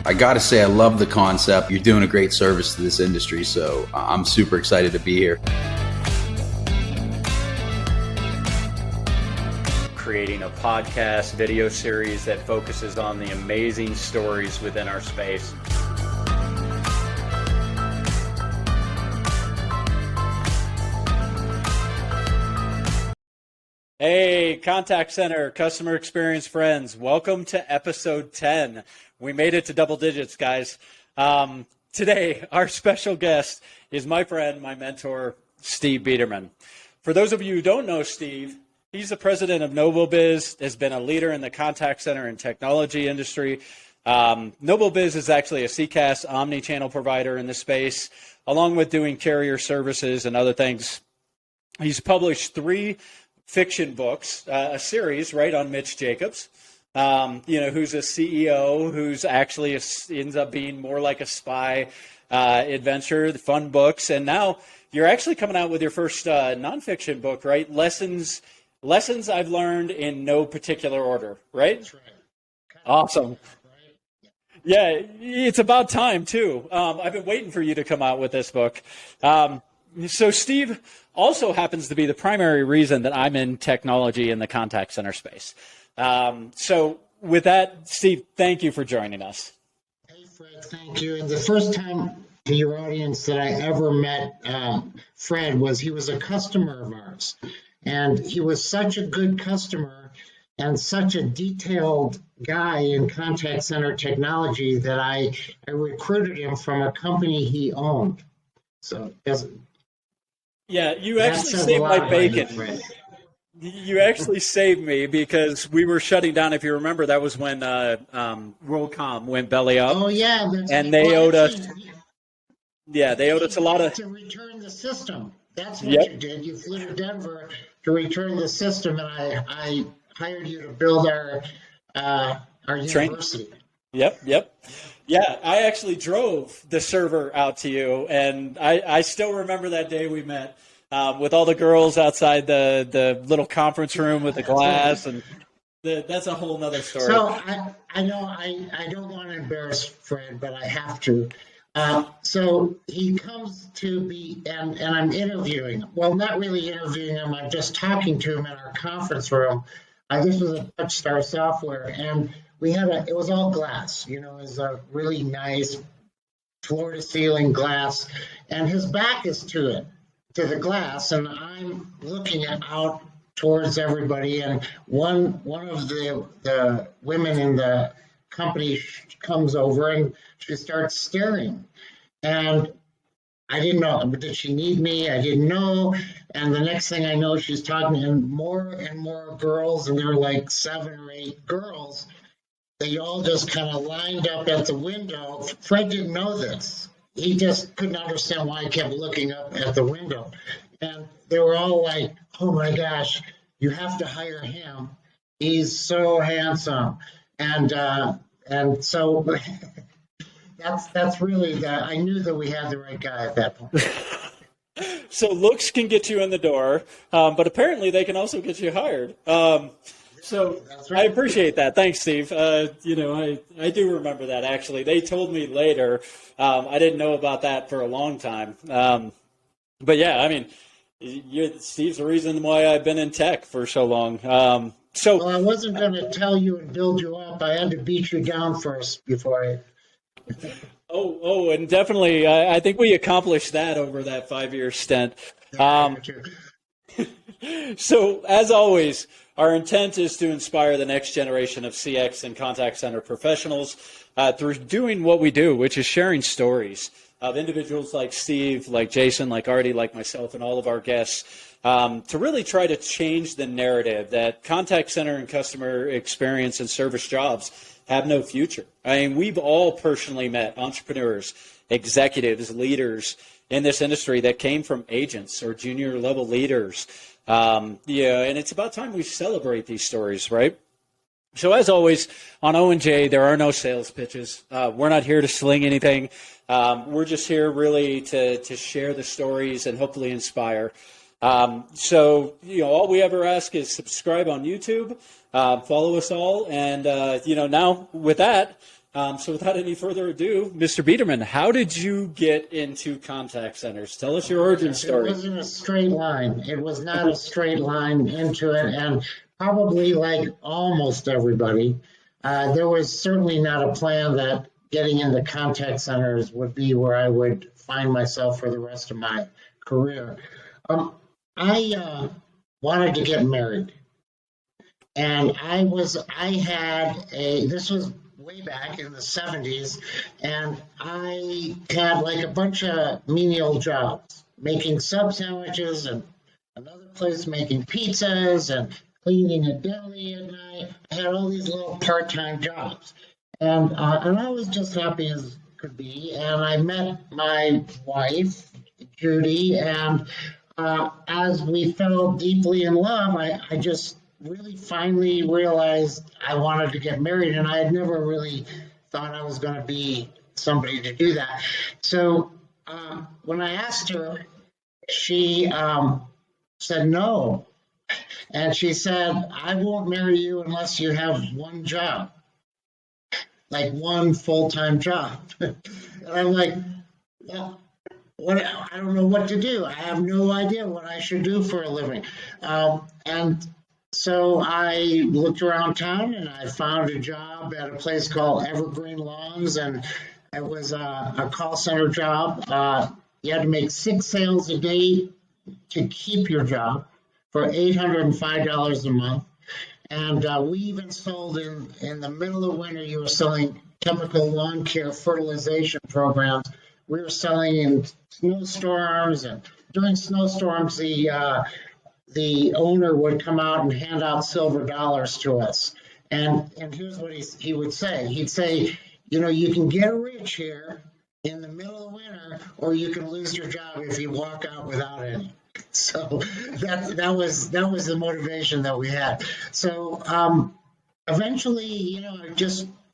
I gotta say, I love the concept. You're doing a great service to this industry, so I'm super excited to be here. Creating a podcast video series that focuses on the amazing stories within our space. Hey, contact center, customer experience friends, welcome to episode 10. We made it to double digits, guys. Today, our special guest is my friend, my mentor, Steve Bederman. For those of you who don't know Steve, he's the president of NobelBiz, has been a leader in the contact center and technology industry. NobelBiz is actually a CCaaS omni-channel provider in this space, along with doing carrier services and other things. He's published 3 fiction books, a series, right, on Mitch Jacobs, who's a CEO who's actually ends up being more like a spy adventure, the fun books. And now you're actually coming out with your first nonfiction book, right? Lessons I've learned in no particular order, right? That's right. Awesome. Yeah, it's about time, too. I've been waiting for you to come out with this book. So Steve also happens to be the primary reason that I'm in technology in the contact center space. So with that, Steve, thank you for joining us. Hey, Fred, thank you. And the first time to your audience that I ever met Fred he was a customer of ours. And he was such a good customer and such a detailed guy in contact center technology that I recruited him from a company he owned. So yeah, you actually saved my bacon. You actually saved me because we were shutting down. If you remember, that was when WorldCom went belly up. Oh yeah, and they owed us. Yeah, they owed us a lot of to return the system. That's what you did. You flew to Denver to return the system, and I hired you to build our university. Yep. Yeah, I actually drove the server out to you, and I still remember that day we met with all the girls outside the little conference room with the glass, and that's a whole nother story. So I know I don't want to embarrass Fred, but I have to. So he comes to me, and I'm interviewing him. Well, not really interviewing him. I'm just talking to him in our conference room. This was a TouchStar software, and it was all glass. It was a really nice floor-to-ceiling glass, and his back is to the glass, and I'm looking out towards everybody, and one of the women in the company comes over and she starts staring, and I didn't know, did she need me? I didn't know. And the next thing I know, she's talking to more and more girls, and there were like 7 or 8 girls. They all just kind of lined up at the window. Fred didn't know this. He just couldn't understand why I kept looking up at the window. And they were all like, oh my gosh, you have to hire him. He's so handsome. And so that's really I knew that we had the right guy at that point. So looks can get you in the door, but apparently they can also get you hired. So right. I appreciate that. Thanks, Steve. I do remember that, actually. They told me later. I didn't know about that for a long time. But yeah, I mean, Steve's the reason why I've been in tech for so long. Well, I wasn't going to tell you and build you up. I had to beat you down first before I... Oh, and definitely, I think we accomplished that over that 5-year stint. So, as always, our intent is to inspire the next generation of CX and contact center professionals through doing what we do, which is sharing stories of individuals like Steve, like Jason, like Aarde, like myself, and all of our guests, to really try to change the narrative that contact center and customer experience and service jobs have no future. I mean, we've all personally met entrepreneurs, executives, leaders in this industry that came from agents or junior level leaders. And it's about time we celebrate these stories, right? So as always, on O&J, there are no sales pitches. We're not here to sling anything. We're just here really to share the stories and hopefully inspire. So, all we ever ask is subscribe on YouTube, follow us all. And, now with that, So without any further ado, Mr. Bederman, how did you get into contact centers? Tell us your origin story. It wasn't a straight line. It was not a straight line into it. And probably like almost everybody, there was certainly not a plan that getting into contact centers would be where I would find myself for the rest of my career. I wanted to get married. And this was way back in the 70s, and I had like a bunch of menial jobs, making sub sandwiches and another place making pizzas and cleaning a deli at night. I had all these little part-time jobs, and I was just happy as could be. And I met my wife, Judy, and as we fell deeply in love, I just really finally realized I wanted to get married, and I had never really thought I was going to be somebody to do that. So when I asked her, she said no. And she said, I won't marry you unless you have one job, like one full-time job. And I'm like, well, I don't know what to do. I have no idea what I should do for a living. And so I looked around town and I found a job at a place called Evergreen Lawns, and it was a call center job. You had to make 6 sales a day to keep your job for $805 a month. And we even sold in the middle of winter, you were selling chemical lawn care fertilization programs. We were selling in snowstorms, and during snowstorms, the owner would come out and hand out silver dollars to us. And here's what he would say. He'd say, you know, you can get rich here in the middle of winter, or you can lose your job if you walk out without any. So that was the motivation that we had. So eventually, you know,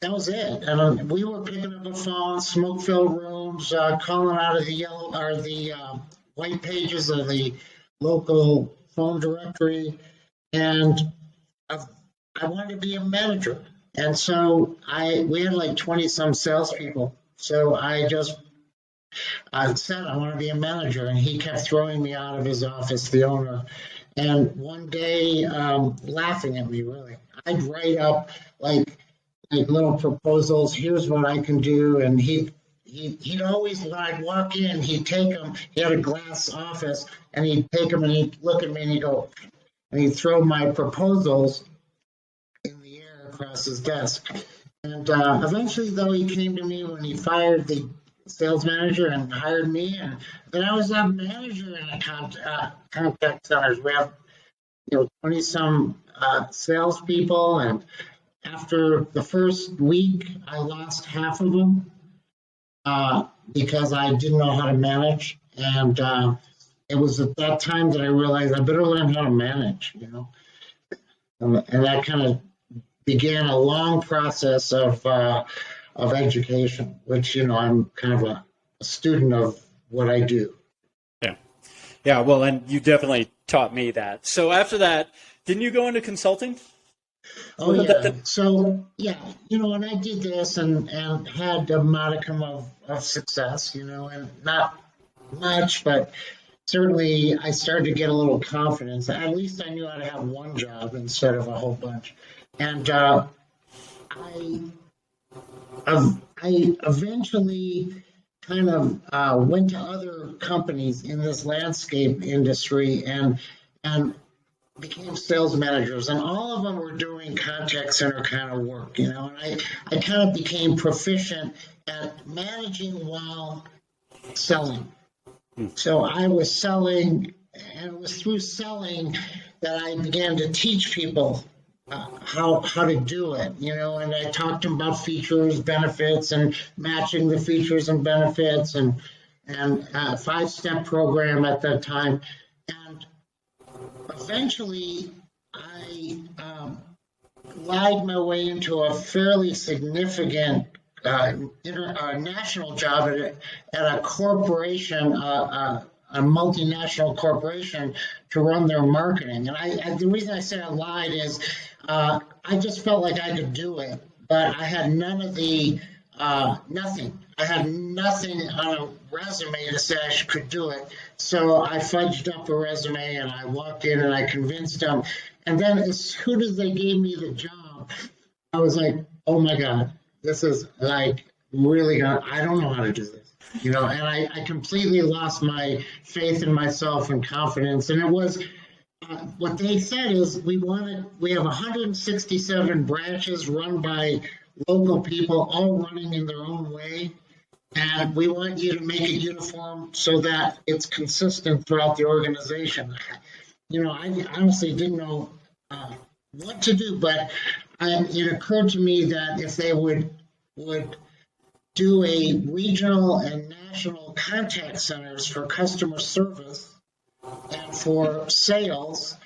that was it. And we were picking up the phone, smoke-filled rooms, calling out of the yellow or the white pages of the local phone directory, and I wanted to be a manager. And so we had like 20 some salespeople. So I said I want to be a manager, and he kept throwing me out of his office, the owner. And one day, laughing at me, really, I'd write up like little proposals. Here's what I can do, and he'd always, when I'd walk in, he'd take them. He had a glass office, and he'd take them, and he'd look at me, and he'd go, and he'd throw my proposals in the air across his desk. And eventually, though, he came to me when he fired the sales manager and hired me, and then I was a manager in a contact centers. We have 20 some salespeople, and after the first week, I lost half of them because I didn't know how to manage, and it was at that time that I realized I better learn how to manage, and that kind of began a long process of education, which, I'm kind of a student of what I do. Yeah. Well, and you definitely taught me that. So after that, didn't you go into consulting? Oh, yeah. So, yeah, and I did this and had a modicum of success, and not much, but certainly I started to get a little confidence. At least I knew how to have one job instead of a whole bunch. And I eventually kind of went to other companies in this landscape industry and became sales managers, and all of them were doing contact center kind of work, and I kind of became proficient at managing while selling. So I was selling, and it was through selling that I began to teach people how to do it, and I talked to them about features, benefits, and matching the features and benefits, and a 5-step program at that time. And eventually I lied my way into a fairly significant national job at a corporation, a multinational corporation, to run their marketing. And the reason I say I lied is I just felt like I could do it, but I had none of the nothing. I had nothing on a resume to say I could do it. So I fudged up a resume and I walked in and I convinced them. And then as soon as they gave me the job, I was like, oh my God, this is like really, I don't know how to do this. And I completely lost my faith in myself and confidence. And it was, what they said is we have 167 branches run by local people, all running in their own way. And we want you to make it uniform so that it's consistent throughout the organization. I honestly didn't know what to do, but it occurred to me that if they would do a regional and national contact centers for customer service and for sales,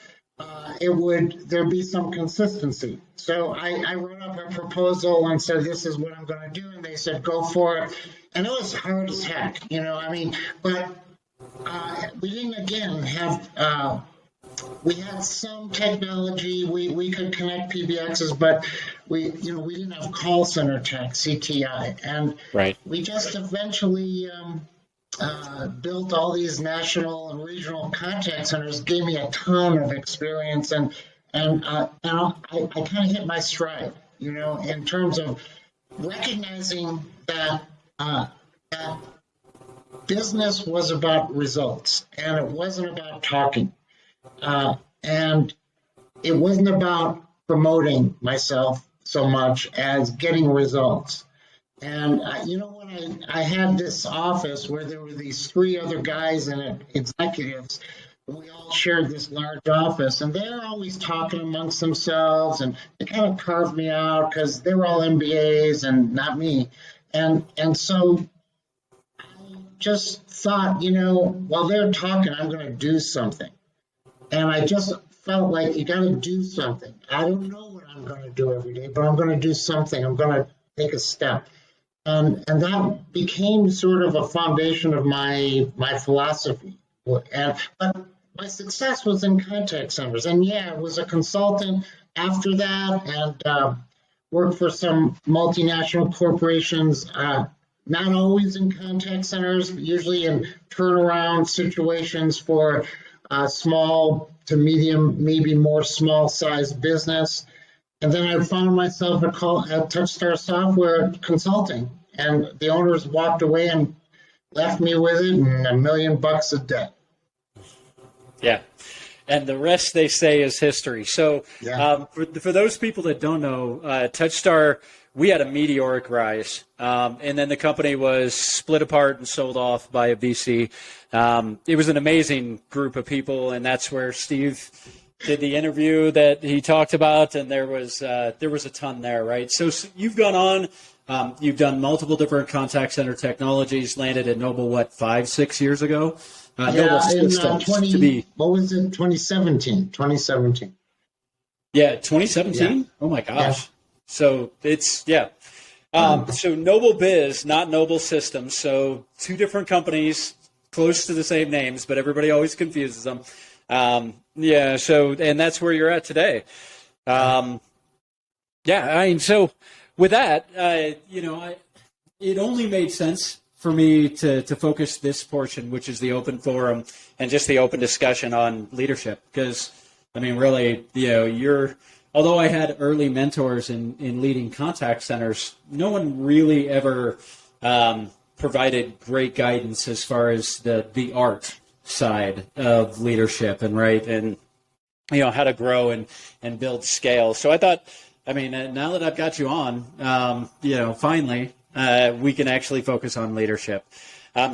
there'd be some consistency. So I wrote up a proposal and said, this is what I'm going to do. And they said, go for it. And it was hard as heck, but we didn't again have, we had some technology. We could connect PBXs, but we didn't have call center tech, CTI. And right. We just eventually built all these national and regional contact centers, gave me a ton of experience, and I kind of hit my stride, in terms of recognizing that that business was about results and it wasn't about talking, and it wasn't about promoting myself so much as getting results. And when I had this office where there were these three other guys in it, executives, and we all shared this large office, and they're always talking amongst themselves, and they kind of carved me out because they were all MBAs and not me. And so I just thought, while they're talking, I'm going to do something. And I just felt like you got to do something. I don't know what I'm going to do every day, but I'm going to do something. I'm going to take a step. And that became sort of a foundation of my philosophy. But my success was in contact centers. And I was a consultant after that and worked for some multinational corporations, not always in contact centers, but usually in turnaround situations for small to medium, maybe more small-sized business. And then I found myself at Touchstar Software Consulting, and the owners walked away and left me with it and $1 million of debt. Yeah, and the rest, they say, is history. So for those people that don't know, Touchstar, we had a meteoric rise, and then the company was split apart and sold off by a VC. It was an amazing group of people, and that's where Steve did the interview that he talked about, and there was a ton there, right? So you've gone on, you've done multiple different contact center technologies, landed at Nobel, 5-6 years ago? Nobel Systems, what was it, 2017? 2017. Yeah, 2017? Yeah. Oh my gosh. Yeah. So it's, so NobelBiz, not Nobel Systems, so two different companies, close to the same names, but everybody always confuses them. And that's where you're at today. So with that, it only made sense for me to focus this portion, which is the open forum and just the open discussion on leadership. Because, really, although I had early mentors in leading contact centers, no one really ever provided great guidance as far as the art side of leadership and how to grow and build scale. So I thought, now that I've got you on, finally we can actually focus on leadership.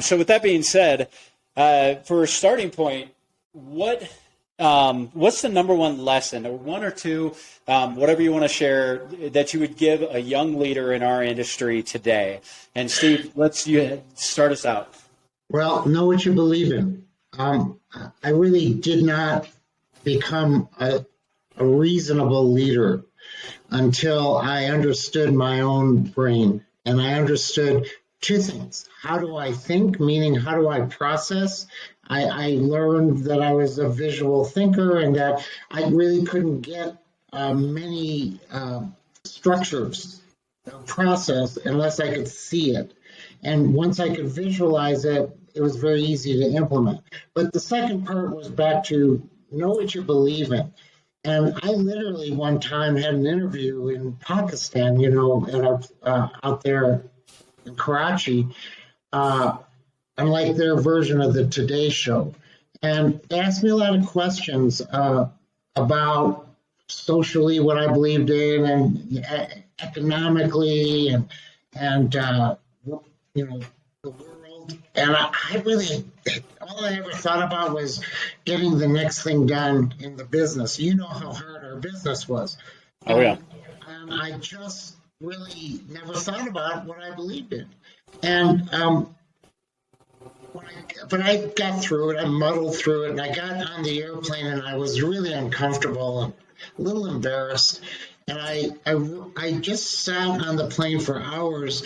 So with that being said, for a starting point, what's the number one lesson, or one or two, whatever you want to share, that you would give a young leader in our industry today? And Steve, you start us out. Well, know what you believe in. I really did not become a reasonable leader until I understood my own brain, and I understood two things. How do I think? Meaning, how do I process? I learned that I was a visual thinker and that I really couldn't get many structures process unless I could see it. And once I could visualize it, it was very easy to implement. But the second part was back to know what you believe in. And I literally one time had an interview in Pakistan, out there in Karachi. I'm like their version of the Today Show. And they asked me a lot of questions about socially what I believed in and economically and the world. And I really, all I ever thought about was getting the next thing done in the business. You know how hard our business was. Oh, yeah. And I just really never thought about what I believed in. And but I got through it. I muddled through it, and I got on the airplane, and I was really uncomfortable and a little embarrassed. And I just sat on the plane for hours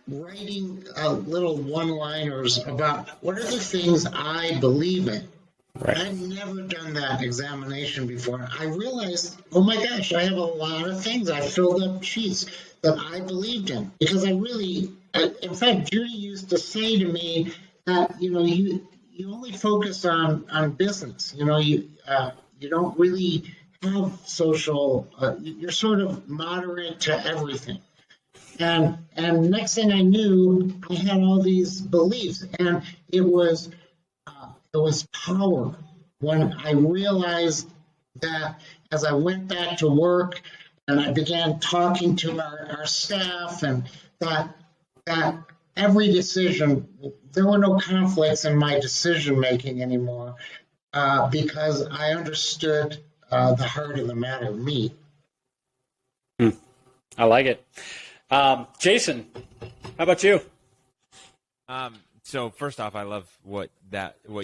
writing little one-liners about what are the things I believe in. Right. I've never done that examination before. I realized, oh my gosh, I have a lot of things. I filled up sheets that I believed in because in fact, Judy used to say to me that, you only focus on business. You don't really have social, you're sort of moderate to everything. And next thing I knew, I had all these beliefs, and it was power when I realized that as I went back to work and I began talking to our staff, and that every decision, there were no conflicts in my decision making anymore because I understood the heart of the matter, me. I like it. Jason, how about you? So first off, I love what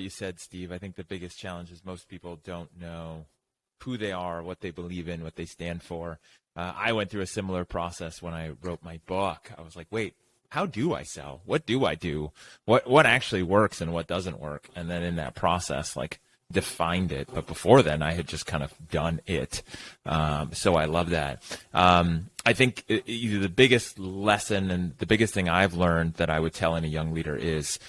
you said, Steve. I think the biggest challenge is most people don't know who they are, what they believe in, what they stand for. I went through a similar process when I wrote my book. I was like, wait, how do I sell? What do I do? What actually works and what doesn't work? And then in that process, defined it. But before then, I had just kind of done it. So I love that. I think the biggest lesson and the biggest thing I've learned that I would tell any young leader is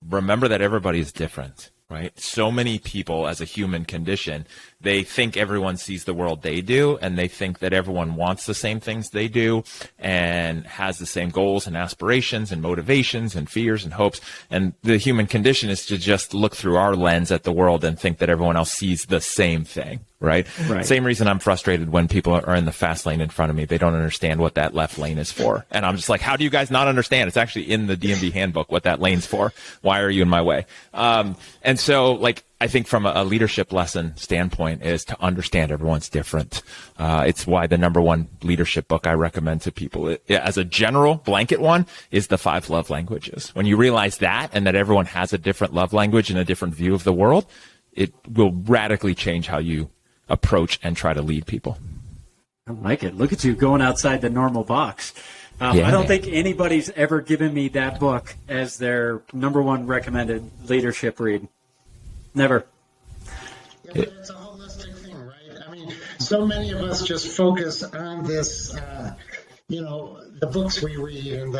remember that everybody is different, right? So many people as a human condition, they think everyone sees the world they do, and they think that everyone wants the same things they do and has the same goals and aspirations and motivations and fears and hopes. And the human condition is to just look through our lens at the world and think that everyone else sees the same thing. Right? Same reason I'm frustrated when people are in the fast lane in front of me. They don't understand what that left lane is for. And I'm just like, how do you guys not understand? It's actually in the DMV handbook what that lane's for. Why are you in my way? And so, I think from a leadership lesson standpoint is to understand everyone's different. It's why the number one leadership book I recommend to people as a general blanket one is The 5 Love Languages. When you realize that and that everyone has a different love language and a different view of the world, it will radically change how you approach and try to lead people. I like it. Look at you going outside the normal box. I don't think anybody's ever given me that book as their number one recommended leadership read. Never. Yeah, but it's a holistic thing, right? I mean, so many of us just focus on this, the books we read and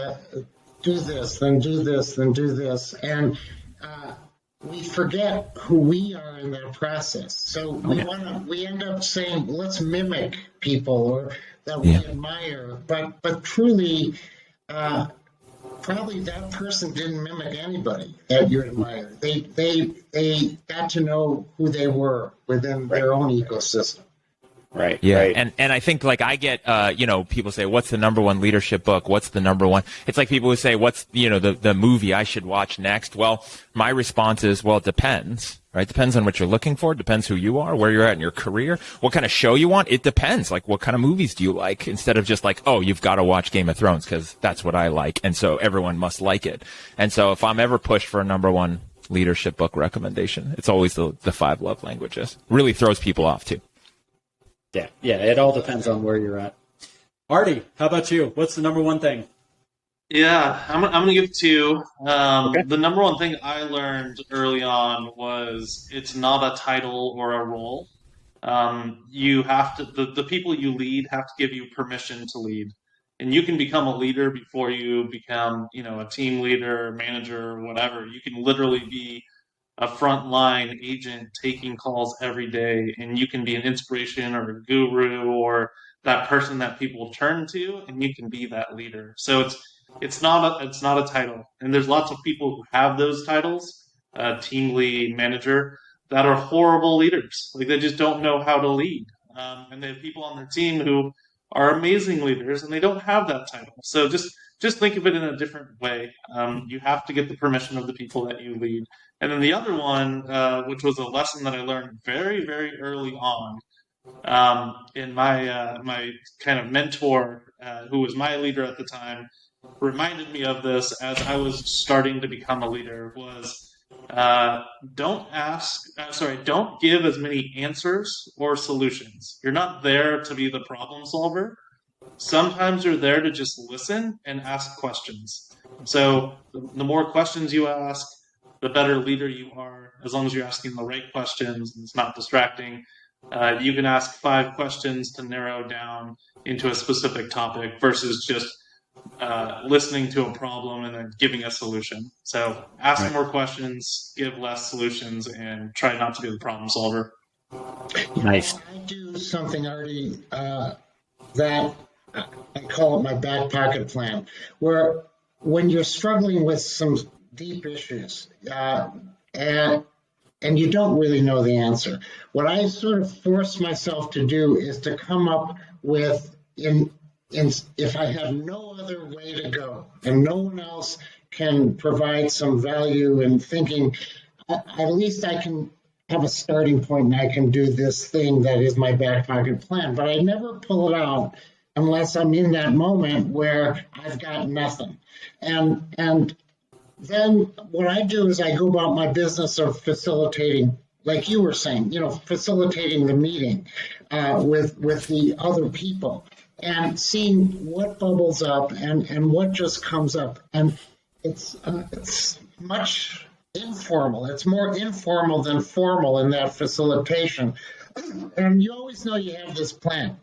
do this, then do this, then do this. And we forget who we are in that process. So we end up saying, let's mimic people or that we admire, but truly, probably that person didn't mimic anybody that you admire. They got to know who they were within their own ecosystem. Right. Yeah. Right. And I think I get, people say, what's the number one leadership book? What's the number one? It's like people who say, what's, the movie I should watch next? Well, my response is, well, it depends, right? Depends on what you're looking for. Depends who you are, where you're at in your career, what kind of show you want. It depends. What kind of movies do you like? Instead of just oh, you've got to watch Game of Thrones because that's what I like. And so everyone must like it. And so if I'm ever pushed for a number one leadership book recommendation, it's always the 5 Love Languages. Really throws people off too. Yeah, it all depends on where you're at. Aarde, how about you? What's the number one thing? Yeah, I'm going to give 2. Okay. The number one thing I learned early on was it's not a title or a role. You have to, the people you lead have to give you permission to lead. And you can become a leader before you become, a team leader, manager, or whatever. You can literally be a frontline agent taking calls every day, and you can be an inspiration or a guru or that person that people turn to, and you can be that leader. So it's not a title, and there's lots of people who have those titles, team lead, manager, that are horrible leaders. Like they just don't know how to lead, and they have people on their team who are amazing leaders, and they don't have that title. So just think of it in a different way. You have to get the permission of the people that you lead. And then the other one, which was a lesson that I learned very, very early on, in my kind of mentor, who was my leader at the time, reminded me of this as I was starting to become a leader, was don't give as many answers or solutions. You're not there to be the problem solver. Sometimes you're there to just listen and ask questions. So the more questions you ask, the better leader you are, as long as you're asking the right questions and it's not distracting. You can ask 5 questions to narrow down into a specific topic versus just listening to a problem and then giving a solution. So ask more questions, give less solutions, and try not to be the problem solver. Nice. I do something, Aarde, that I call it my back pocket plan, where when you're struggling with some deep issues and you don't really know the answer, what I sort of force myself to do is to come up with, if I have no other way to go and no one else can provide some value in thinking, at least I can have a starting point and I can do this thing that is my back pocket plan. But I never pull it out unless I'm in that moment where I've got nothing. And then what I do is I go about my business of facilitating, like you were saying, facilitating the meeting with the other people and seeing what bubbles up and what just comes up. And it's much informal. It's more informal than formal in that facilitation. And you always know you have this plan.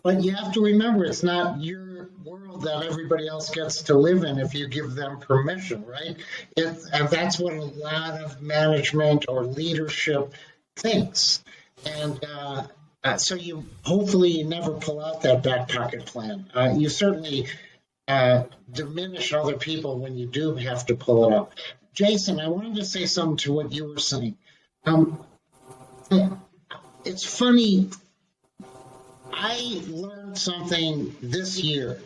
But you have to remember, it's not your world that everybody else gets to live in if you give them permission, right? And that's what a lot of management or leadership thinks. And so hopefully you never pull out that back pocket plan. You certainly diminish other people when you do have to pull it out. Jason, I wanted to say something to what you were saying. It's funny. I learned something this year,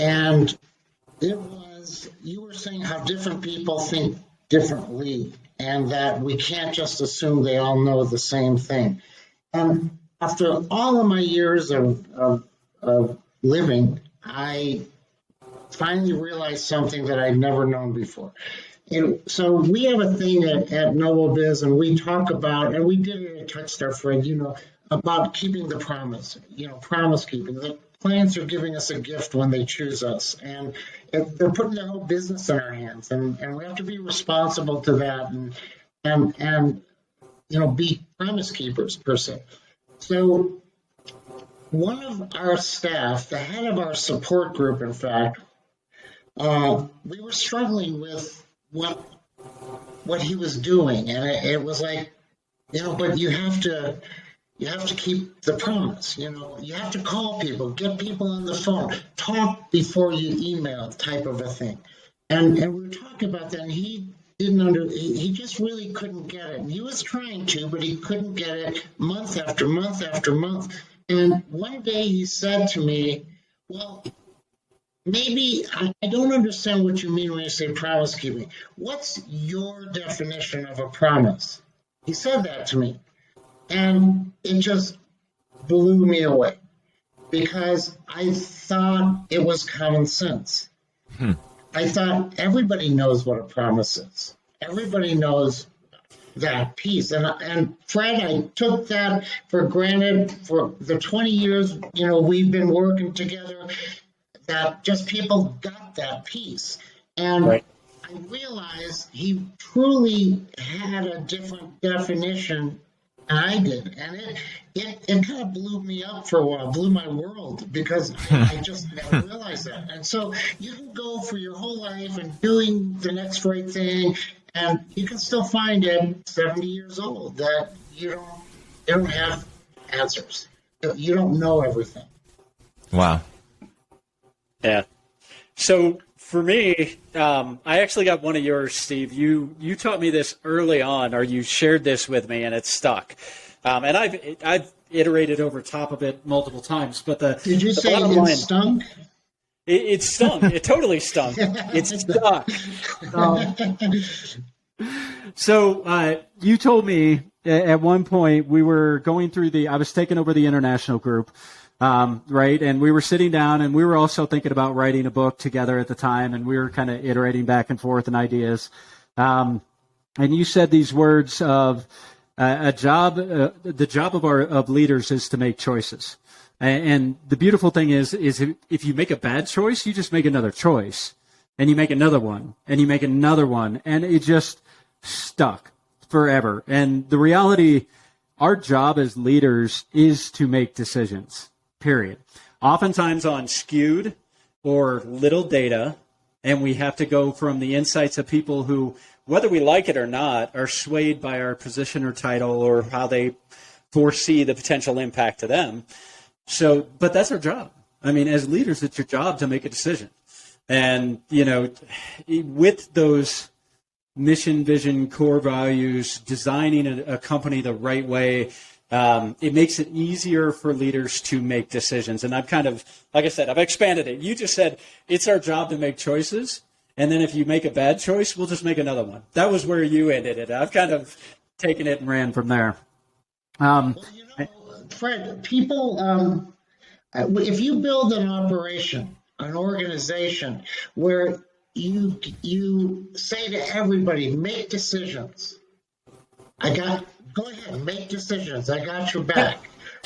and it was, you were saying how different people think differently, and that we can't just assume they all know the same thing. And after all of my years of living, I finally realized something that I'd never known before. And so we have a thing at NobelBiz, and we talk about, and we did it at Touchstar, Fred, about keeping the promise, promise keeping. The clients are giving us a gift when they choose us, and they're putting their whole business in our hands, and we have to be responsible to that and be promise keepers per se. So one of our staff, the head of our support group, in fact, we were struggling with what he was doing, and it was like, but you have to keep the promise. You have to call people, get people on the phone, talk before you email, type of a thing. And we were talking about that, and he he just really couldn't get it. And he was trying to, but he couldn't get it month after month after month. And one day he said to me, well, maybe I don't understand what you mean when you say promise keeping. What's your definition of a promise? He said that to me. And it just blew me away because I thought it was common sense. I thought everybody knows what a promise is. Everybody knows that piece. And Fred, I took that for granted for the 20 years, we've been working together, that just people got that piece. And right. I realized he truly had a different definition And I did, and it kind of blew me up for a while, blew my world, because I just never realized that. And so you can go for your whole life and doing the next right thing, and you can still find at 70 years old that you don't have answers. You don't know everything. Wow. Yeah. So for me, I actually got one of yours, Steve. You taught me this early on, or you shared this with me, and it stuck. And I've iterated over top of it multiple times. But Did you say bottom it line, stunk? It stunk. It totally stunk. It stuck. So you told me at one point we were going through I was taking over the international group. Right. And we were sitting down and we were also thinking about writing a book together at the time. And we were kind of iterating back and forth and ideas. And you said these words of the job of leaders is to make choices. And the beautiful thing is if you make a bad choice, you just make another choice and you make another one and you make another one. And it just stuck forever. And the reality, our job as leaders is to make decisions. Period. Oftentimes on skewed or little data, and we have to go from the insights of people who, whether we like it or not, are swayed by our position or title or how they foresee the potential impact to them. So, but that's our job. I mean, as leaders, it's your job to make a decision. And, with those mission, vision, core values, designing a company the right way, it makes it easier for leaders to make decisions. And I've kind of, like I said, I've expanded it. You just said it's our job to make choices. And then if you make a bad choice, we'll just make another one. That was where you ended it. I've kind of taken it and ran from there. Fred, people, if you build an operation, an organization where you say to everybody, make decisions. Go ahead, make decisions. I got your back.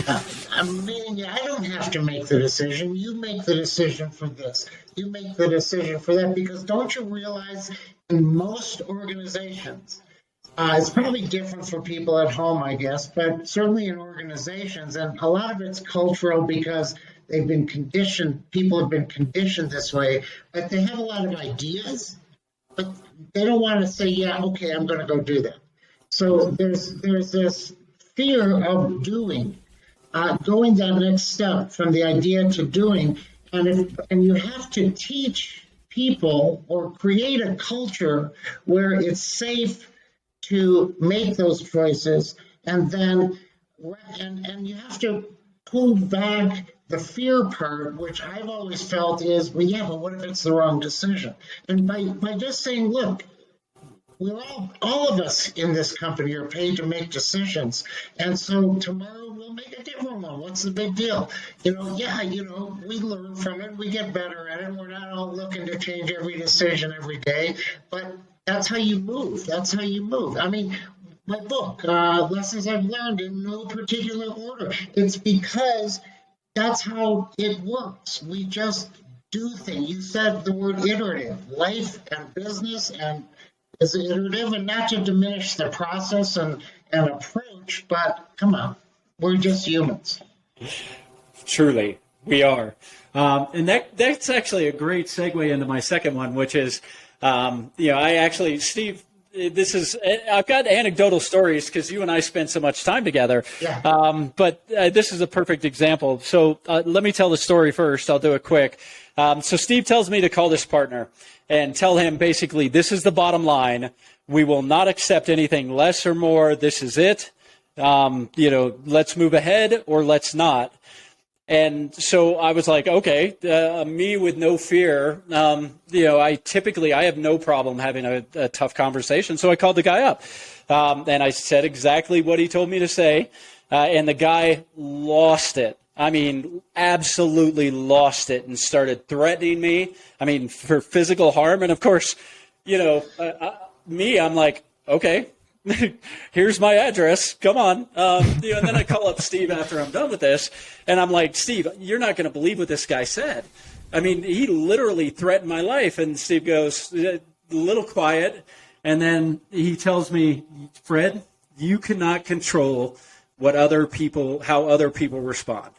I don't have to make the decision. You make the decision for this. You make the decision for that. Because don't you realize in most organizations, it's probably different for people at home, I guess, but certainly in organizations, and a lot of it's cultural because they've been conditioned, people have been conditioned this way, but they have a lot of ideas, but they don't want to say, yeah, okay, I'm going to go do that. So there's this fear of doing, going that next step from the idea to doing, and you have to teach people or create a culture where it's safe to make those choices, and then and you have to pull back the fear part, which I've always felt is, well, yeah, but what if it's the wrong decision? And by just saying, look, we're all of us in this company are paid to make decisions. And so tomorrow we'll make a different one. What's the big deal? We learn from it. We get better at it. We're not all looking to change every decision every day. But that's how you move. That's how you move. I mean, my book, Lessons I've Learned in No Particular Order. It's because that's how it works. We just do things. You said the word iterative. Life and business and is iterative, and not to diminish the process and approach, but come on, we're just humans. Truly, we are. And that's actually a great segue into my second one, which is, I actually, Steve, I've got anecdotal stories because you and I spent so much time together. Yeah. But this is a perfect example. So let me tell the story first. I'll do it quick. So Steve tells me to call this partner and tell him basically, this is the bottom line. We will not accept anything less or more. This is it. Let's move ahead or let's not. And so I was like, okay, me with no fear, I have no problem having a tough conversation. So I called the guy up and I said exactly what he told me to say. And the guy lost it. I mean, absolutely lost it and started threatening me. I mean, for physical harm. And of course, I'm like, okay, here's my address. Come on. And then I call up Steve after I'm done with this. And I'm like, Steve, you're not going to believe what this guy said. I mean, he literally threatened my life. And Steve goes, a little quiet. And then he tells me, Fred, you cannot control how other people respond.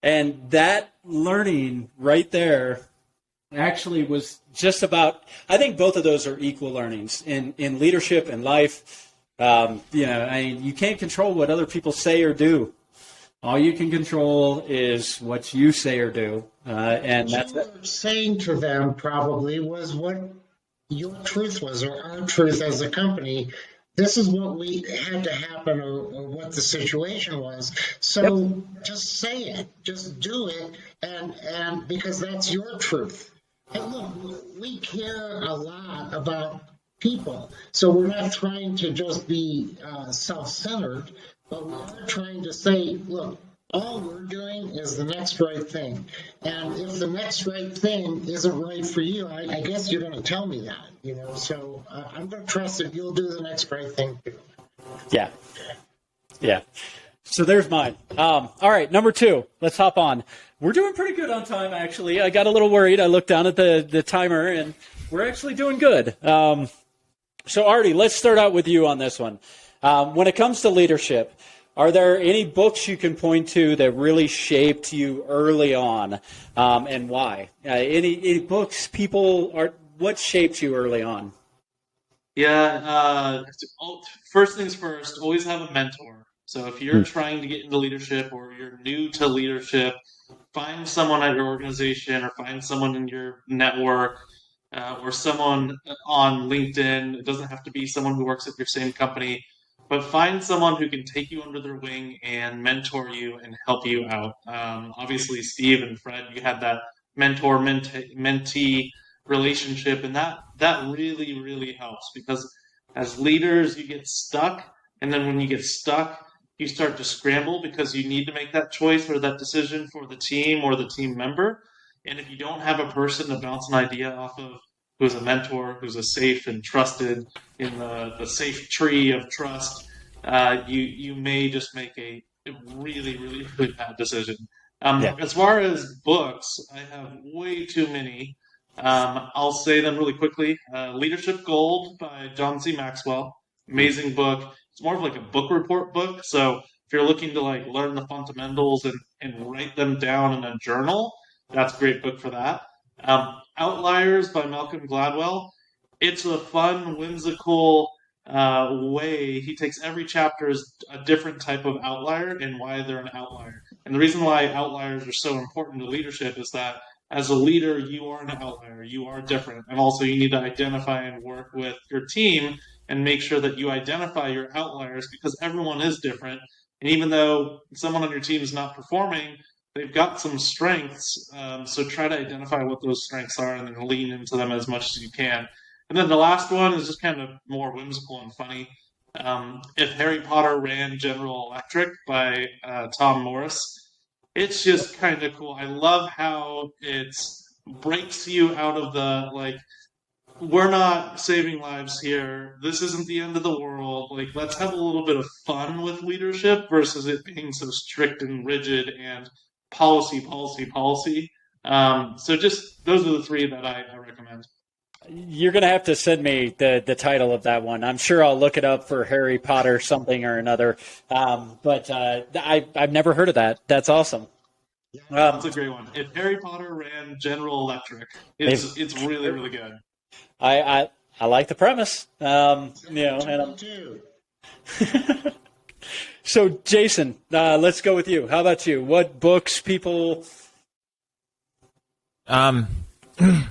And that learning right there actually was just about, I think both of those are equal learnings in leadership and life. You can't control what other people say or do. All you can control is what you say or do. And that's what you were saying to them probably was what your truth was, or our truth as a company. This is what we had to happen, or what the situation was. So just say it, just do it, and because that's your truth. And look, we care a lot about people, so we're not trying to just be self-centered, but we are trying to say, look, all we're doing is the next right thing. And if the next right thing isn't right for you, I guess you're going to tell me that, So I'm going to trust that you'll do the next right thing too. Yeah. So there's mine. All right, number 2. Let's hop on. We're doing pretty good on time, actually. I got a little worried. I looked down at the timer, and we're actually doing good. So, Aarde, let's start out with you on this one. When it comes to leadership, are there any books you can point to that really shaped you early on, and why? Any books, what shaped you early on? Yeah, first things first, always have a mentor. So if you're trying to get into leadership or you're new to leadership, find someone at your organization or find someone in your network or someone on LinkedIn. It doesn't have to be someone who works at your same company, but find someone who can take you under their wing and mentor you and help you out. Obviously, Steve and Fred, you had that mentor-mentee relationship, and that really, really helps, because as leaders, you get stuck, and then when you get stuck, you start to scramble because you need to make that choice or that decision for the team or the team member. And if you don't have a person to bounce an idea off of, who's a mentor, who's a safe and trusted in the safe tree of trust, you may just make a really, really, really bad decision. As far as books, I have way too many. I'll say them really quickly. Leadership Gold by John C. Maxwell. Amazing book. It's more of like a book report book. So if you're looking to learn the fundamentals and write them down in a journal, that's a great book for that. Outliers by Malcolm Gladwell. It's a fun, whimsical way. He takes every chapter as a different type of outlier and why they're an outlier. And the reason why outliers are so important to leadership is that as a leader, you are an outlier. You are different. And also you need to identify and work with your team and make sure that you identify your outliers, because everyone is different. And even though someone on your team is not performing, they've got some strengths. So try to identify what those strengths are and then lean into them as much as you can. And then the last one is just kind of more whimsical and funny. If Harry Potter Ran General Electric by Tom Morris. It's just kind of cool. I love how it breaks you out of the, we're not saving lives here. This isn't the end of the world. Let's have a little bit of fun with leadership versus it being so strict and rigid and policy. So just those are the 3 that I recommend. You're going to have to send me the title of that one. I'm sure I'll look it up for Harry Potter something or another. But I've never heard of that. That's awesome. That's a great one. If Harry Potter Ran General Electric, it's really, really good. I like the premise. So, Jason, let's go with you. How about you? What books people...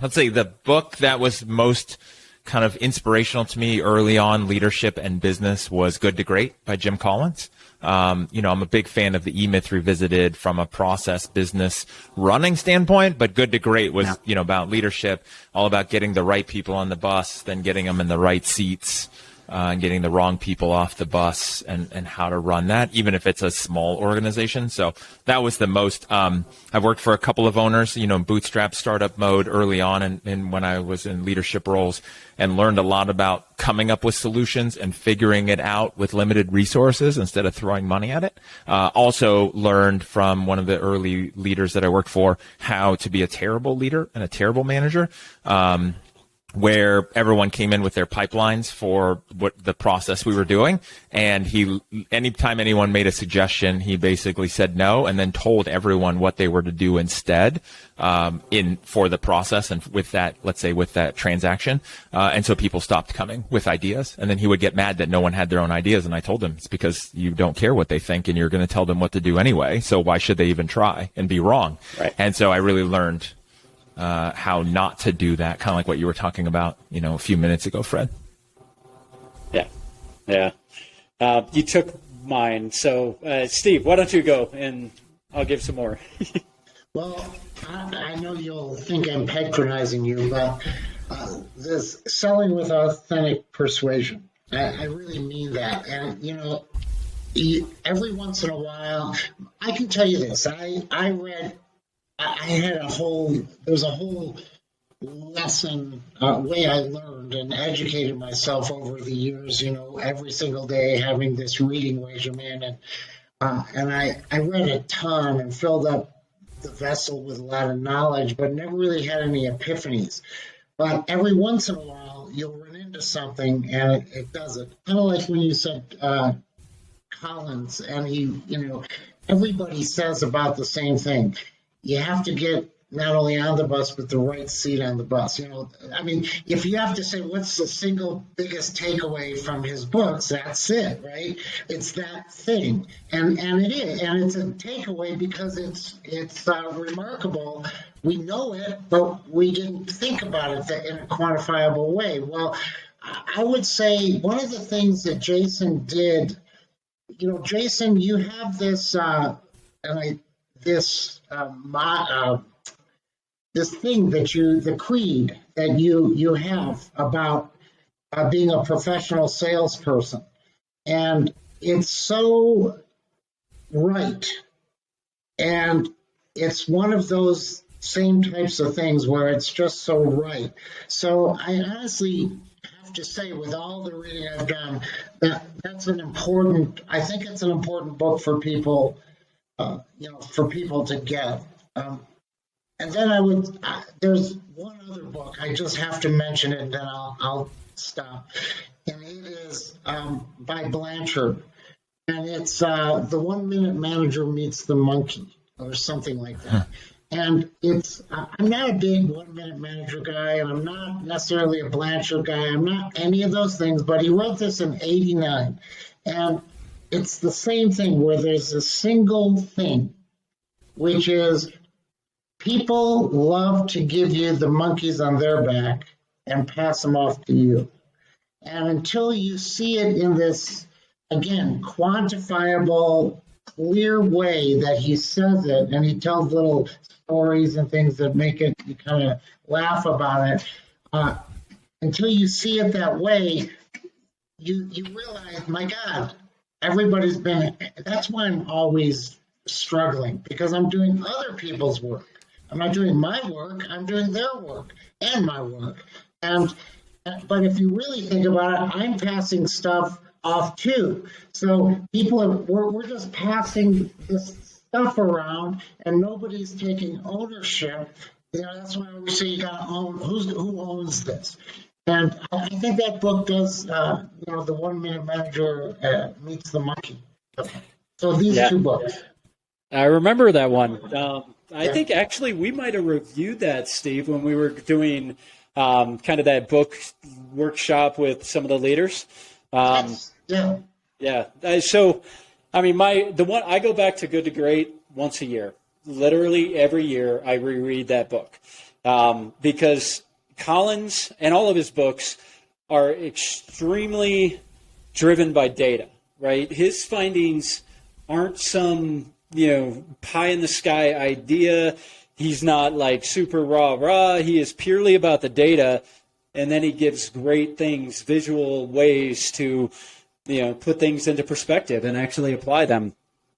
Let's say the book that was most kind of inspirational to me early on, leadership and business, was Good to Great by Jim Collins. I'm a big fan of the E-Myth Revisited from a process business running standpoint, but Good to Great was, about leadership, all about getting the right people on the bus, then getting them in the right seats, and getting the wrong people off the bus, and how to run that, even if it's a small organization. So that was the most, I've worked for a couple of owners, bootstrap startup mode early on and when I was in leadership roles, and learned a lot about coming up with solutions and figuring it out with limited resources instead of throwing money at it. Also learned from one of the early leaders that I worked for how to be a terrible leader and a terrible manager. where everyone came in with their pipelines for what the process we were doing. And anytime anyone made a suggestion, he basically said no and then told everyone what they were to do instead, for the process and with that, let's say with that transaction. And so people stopped coming with ideas, and then he would get mad that no one had their own ideas. And I told him, it's because you don't care what they think and you're going to tell them what to do anyway. So why should they even try and be wrong? Right. And so I really learned how not to do that, kind of like what you were talking about, a few minutes ago, Fred. Yeah. You took mine. So, Steve, why don't you go and I'll give some more. Well, I know you'll think I'm patronizing you, but this selling with authentic persuasion, I really mean that. And, every once in a while, I can tell you this, I read, there's a whole lesson, way I learned and educated myself over the years, every single day having this reading regimen. And I read a ton and filled up the vessel with a lot of knowledge, but never really had any epiphanies. But every once in a while, you'll run into something and it does it. Kind of like when you said Collins, and everybody says about the same thing. You have to get not only on the bus, but the right seat on the bus. If you have to say what's the single biggest takeaway from his books, that's it, right? It's that thing. And it is. And it's a takeaway because it's remarkable. We know it, but we didn't think about it in a quantifiable way. Well, I would say one of the things that Jason did, Jason, you have this, this thing the creed that you have about being a professional salesperson. And it's so right. And it's one of those same types of things where it's just so right. So I honestly have to say, with all the reading I've done, that's I think it's an important book for people, for people to get. And then there's one other book, I just have to mention it, and then I'll stop. And it is by Blanchard. And it's The 1 Minute Manager Meets the Monkey, or something like that. And I'm not a big 1 Minute Manager guy, and I'm not necessarily a Blanchard guy. I'm not any of those things, but he wrote this in '89. And it's the same thing where there's a single thing, which is people love to give you the monkeys on their back and pass them off to you. And until you see it in this, again, quantifiable, clear way that he says it, and he tells little stories and things that make it, you kind of laugh about it, until you see it that way, you realize, my God, that's why I'm always struggling, because I'm doing other people's work. I'm not doing my work, I'm doing their work and my work. But if you really think about it, I'm passing stuff off too. So we're just passing this stuff around, and nobody's taking ownership. That's why we say you gotta own who owns this. And I think that book does, The 1 Minute Manager Meets the Monkey. So these two books. I remember that one. I think actually we might have reviewed that, Steve, when we were doing kind of that book workshop with some of the leaders. Yes. Yeah. So, I go back to Good to Great once a year. Literally every year I reread that book because Collins and all of his books are extremely driven by data, right? His findings aren't some pie in the sky idea. He's not like super rah. He is purely about the data. And then he gives great things, visual ways to, put things into perspective and actually apply them.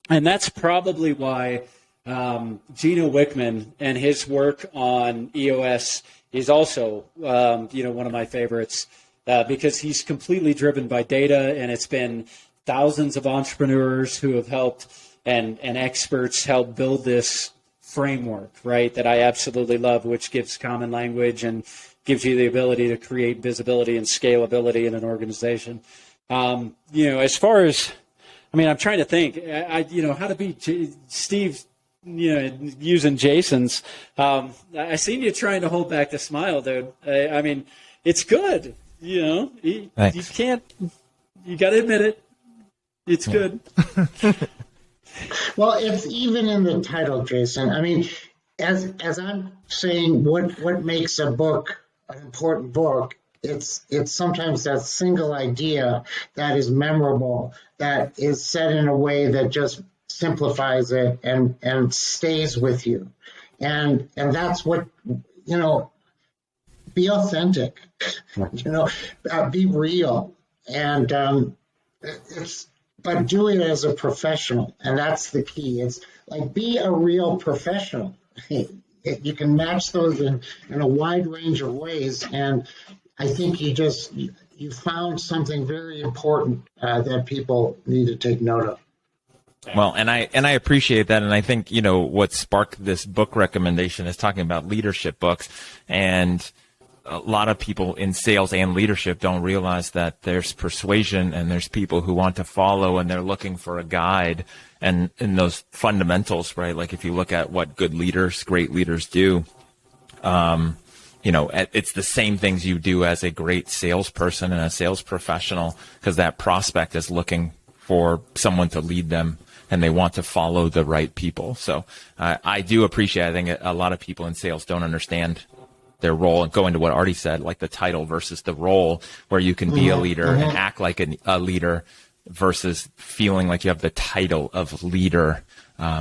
And that's probably why Gino Wickman and his work on EOS is also, one of my favorites because he's completely driven by data, and it's been thousands of entrepreneurs who have helped and experts help build this framework, right, that I absolutely love, which gives common language and gives you the ability to create visibility and scalability in an organization. As far as, I'm trying to think, how to be Steve, using Jason's. I seen you trying to hold back the smile, dude. It's good. You can't, you got to admit it. It's good. Well, it's even in the title, Jason. As I'm saying, what makes a book an important book, it's sometimes that single idea that is memorable, that is said in a way that just simplifies it and stays with you. And that's what, be authentic, be real. And but do it as a professional. And that's the key. It's like, be a real professional. You can match those in a wide range of ways. And I think you found something very important that people need to take note of. Well, and I appreciate that, and I think what sparked this book recommendation is talking about leadership books, and a lot of people in sales and leadership don't realize that there's persuasion and there's people who want to follow and they're looking for a guide, and in those fundamentals, right? Like if you look at what good leaders, great leaders do, it's the same things you do as a great salesperson and a sales professional, because that prospect is looking for someone to lead them and they want to follow the right people. So I do appreciate, I think a lot of people in sales don't understand their role, and going to what Aarde said, like the title versus the role, where you can be a leader and act like a leader versus feeling like you have the title of leader,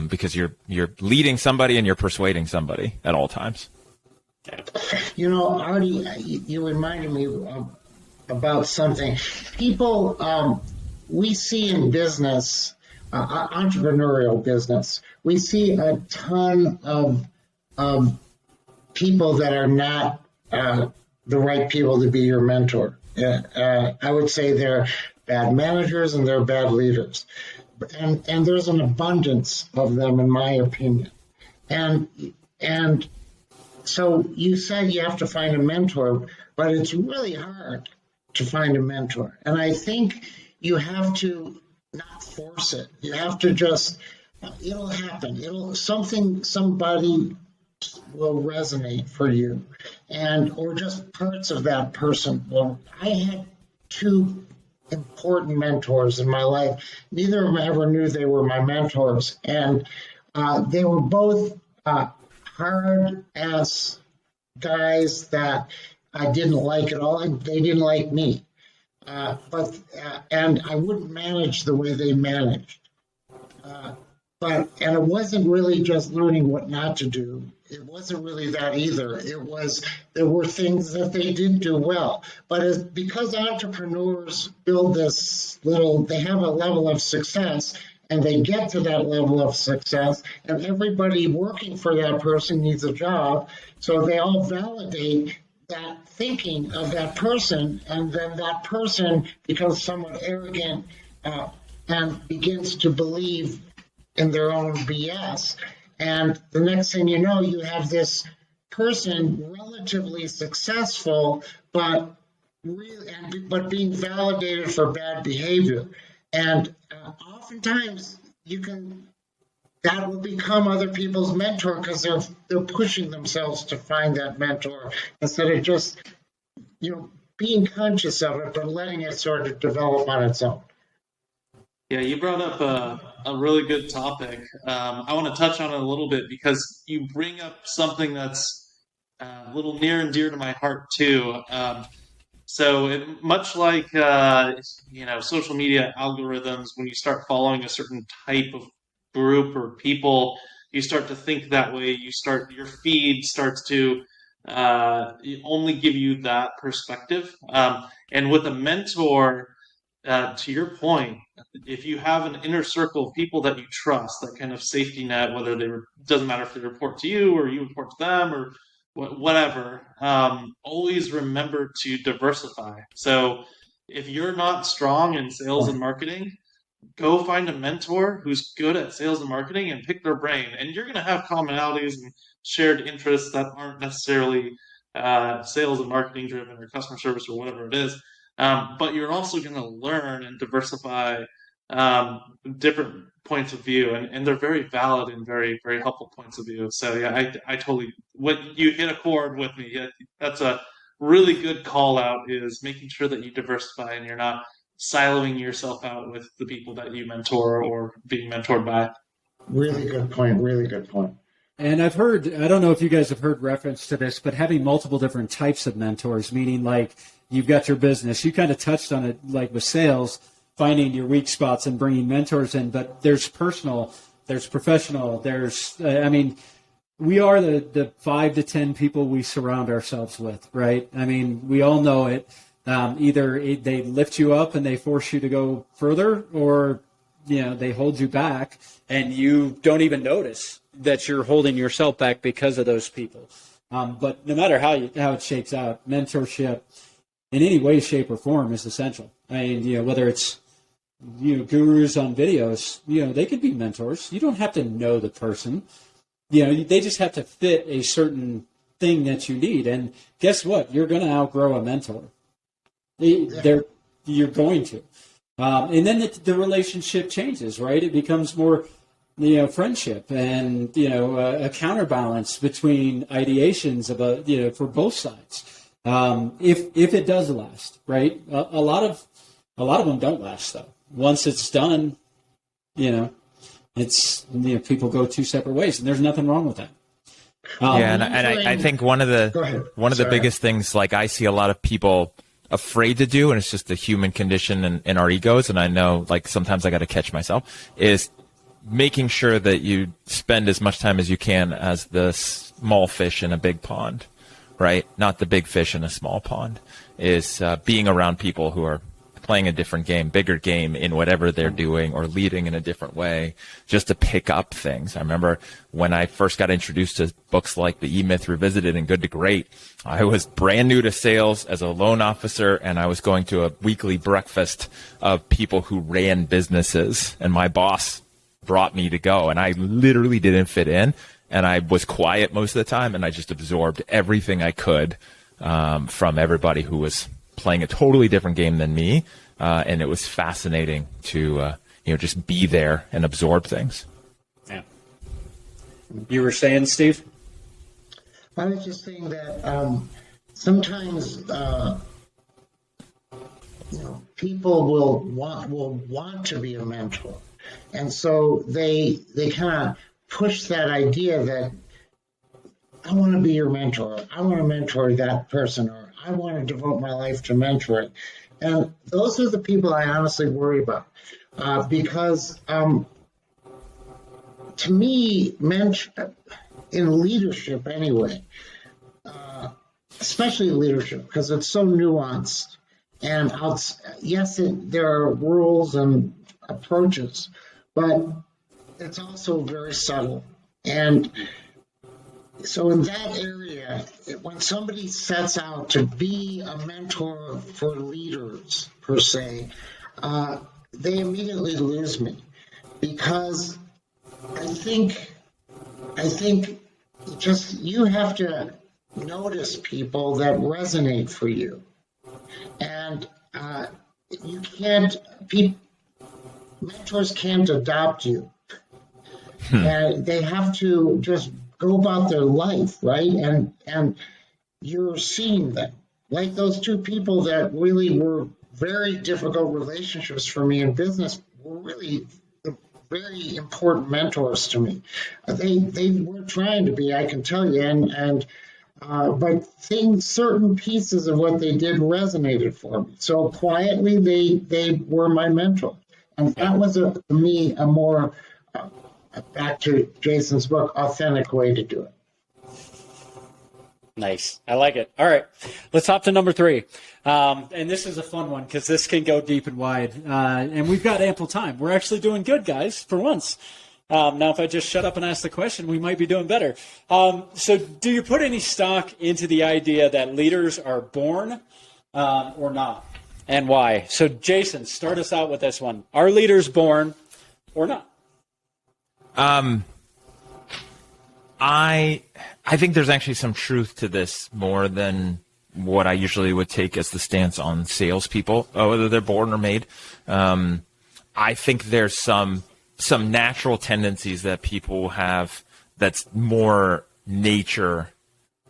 because you're leading somebody and you're persuading somebody at all times. Aarde, you reminded me about something. People, we see in business, entrepreneurial business, we see a ton of people that are not the right people to be your mentor. I would say they're bad managers and they're bad leaders. And there's an abundance of them, in my opinion. And so you said you have to find a mentor, but it's really hard to find a mentor. And I think you have to not force it. You have to just, it'll happen. Somebody will resonate for you, or just parts of that person. Well, I had two important mentors in my life. Neither of them ever knew they were my mentors, and they were both hard-ass guys that I didn't like at all, and they didn't like me. And I wouldn't manage the way they managed. And it wasn't really just learning what not to do. It wasn't really that either. There were things that they did do well. But because entrepreneurs build they have a level of success, and they get to that level of success, and everybody working for that person needs a job. So they all validate that thinking of that person, and then that person becomes somewhat arrogant and begins to believe in their own BS. And the next thing you know, you have this person relatively successful, but being validated for bad behavior. And oftentimes that will become other people's mentor, because they're pushing themselves to find that mentor instead of just being conscious of it, but letting it sort of develop on its own. Yeah, you brought up a really good topic. I want to touch on it a little bit because you bring up something that's a little near and dear to my heart too. Much like social media algorithms, when you start following a certain type of group or people, you start to think that way. Your feed starts to only give you that perspective. And with a mentor, to your point, if you have an inner circle of people that you trust, that kind of safety net, doesn't matter if they report to you or you report to them or whatever, always remember to diversify. So if you're not strong in sales and marketing, go find a mentor who's good at sales and marketing and pick their brain. And you're going to have commonalities and shared interests that aren't necessarily sales and marketing driven or customer service or whatever it is. But you're also going to learn and diversify different points of view, and they're very valid and very, very helpful points of view. So yeah, I totally, what you hit a chord with me. Yeah, that's a really good call out, is making sure that you diversify and you're not siloing yourself out with the people that you mentor or being mentored by. Really good point. Really good point. And I've heard, I don't know if you guys have heard reference to this, but having multiple different types of mentors, meaning like you've got your business, you kind of touched on it like with sales, finding your weak spots and bringing mentors in, but there's personal, there's professional, there's, we are the 5 to 10 people we surround ourselves with, right? I mean, we all know it. Either they lift you up and they force you to go further, or, they hold you back and you don't even notice that you're holding yourself back because of those people. But no matter how it shakes out, mentorship in any way, shape, or form is essential. I mean, whether it's, gurus on videos, they could be mentors. You don't have to know the person. They just have to fit a certain thing that you need. And guess what? You're going to outgrow a mentor. You're going to. And then the relationship changes, right? It becomes more, friendship and, a counterbalance between ideations of for both sides. If it does last, right? A lot of them don't last though. Once it's done, it's, people go two separate ways, and there's nothing wrong with that. And I think one of the biggest things, like, I see a lot of people afraid to do, and it's just the human condition and our egos, and I know, like, sometimes I got to catch myself, is making sure that you spend as much time as you can as the small fish in a big pond, right? Not the big fish in a small pond, is being around people who are playing a different game, bigger game in whatever they're doing, or leading in a different way, just to pick up things. I remember when I first got introduced to books like The E-Myth Revisited and Good to Great, I was brand new to sales as a loan officer, and I was going to a weekly breakfast of people who ran businesses, and my boss brought me to go, and I literally didn't fit in, and I was quiet most of the time, and I just absorbed everything I could from everybody who was playing a totally different game than me, and it was fascinating to just be there and absorb things. Yeah. You were saying, Steve? I was just saying that sometimes people will want to be a mentor, and so they kind of push that idea that I want to be your mentor. I want to mentor that person, or I want to devote my life to mentoring. And those are the people I honestly worry about, because to me, in leadership anyway, especially leadership, because it's so nuanced, and yes, there are rules and approaches, but it's also very subtle. And so in that area, when somebody sets out to be a mentor for leaders, per se, they immediately lose me, because I think just you have to notice people that resonate for you, and you can't. Mentors can't adopt you, and they have to just go about their life, right? And you're seeing them. Like those two people that really were very difficult relationships for me in business were really very important mentors to me. They were trying to be, I can tell you, but certain pieces of what they did resonated for me. So quietly, they were my mentor. And that was, to me, a more, back to Jason's book, authentic way to do it. Nice. I like it. All right. Let's hop to number 3. And this is a fun one because this can go deep and wide. And we've got ample time. We're actually doing good, guys, for once. Now, if I just shut up and ask the question, we might be doing better. So do you put any stock into the idea that leaders are born or not? And why? So, Jason, start us out with this one. Are leaders born or not? I think there's actually some truth to this more than what I usually would take as the stance on salespeople, whether they're born or made. I think there's some natural tendencies that people have that's more nature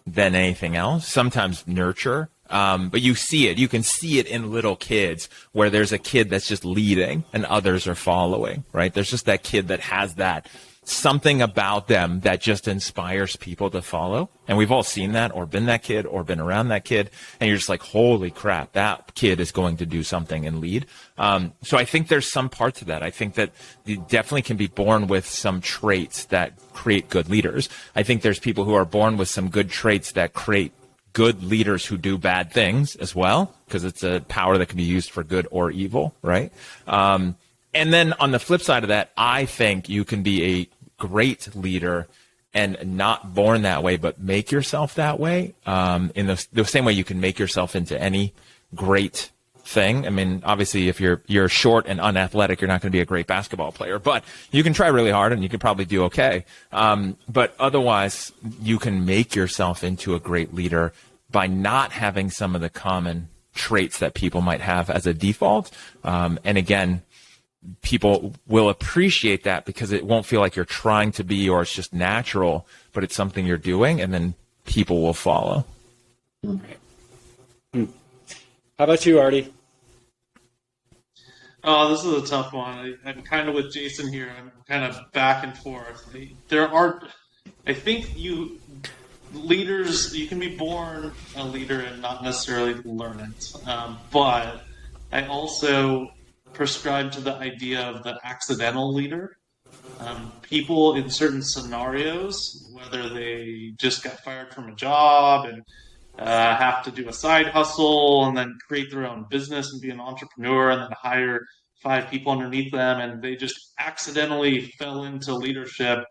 than anything else, sometimes nurture. But you see it. You can see it in little kids where there's a kid that's just leading and others are following, right? There's just that kid that has that something about them that just inspires people to follow. And we've all seen that or been that kid or been around that kid. And you're just like, holy crap, that kid is going to do something and lead. So I think there's some part to that. I think that you definitely can be born with some traits that create good leaders. I think there's people who are born with some good traits that create good leaders who do bad things as well, because it's a power that can be used for good or evil, right? And then on the flip side of that, I think you can be a great leader and not born that way, but make yourself that way. In the same way you can make yourself into any great thing. I mean, obviously, if you're short and unathletic, you're not going to be a great basketball player, but you can try really hard and you can probably do okay. But otherwise, you can make yourself into a great leader by not having some of the common traits that people might have as a default. And again, people will appreciate that because it won't feel like you're trying to be or it's just natural, but it's something you're doing, and then people will follow. How about you, Aarde? Oh, this is a tough one. I'm kind of with Jason here. I'm kind of back and forth. I think leaders, you can be born a leader and not necessarily learn it. But I also prescribe to the idea of the accidental leader. People in certain scenarios, whether they just got fired from a job and have to do a side hustle and then create their own business and be an entrepreneur and then hire 5 people underneath them, and they just accidentally fell into leadership.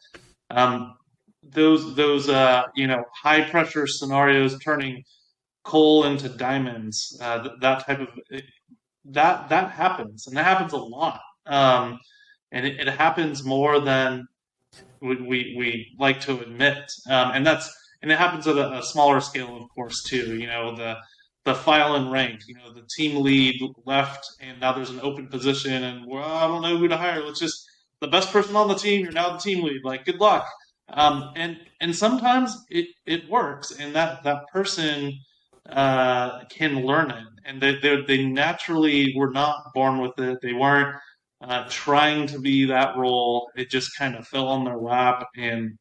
Those high pressure scenarios, turning coal into diamonds, that type of that happens, and that happens a lot. And it happens more than we like to admit. And it happens at a smaller scale, of course, too. The file and rank. The team lead left, and now there's an open position, and I don't know who to hire. Let's just the best person on the team. You're now the team lead. Like, good luck. And sometimes it works, and that person can learn it, and they naturally were not born with it. They weren't trying to be that role. It just kind of fell on their lap, and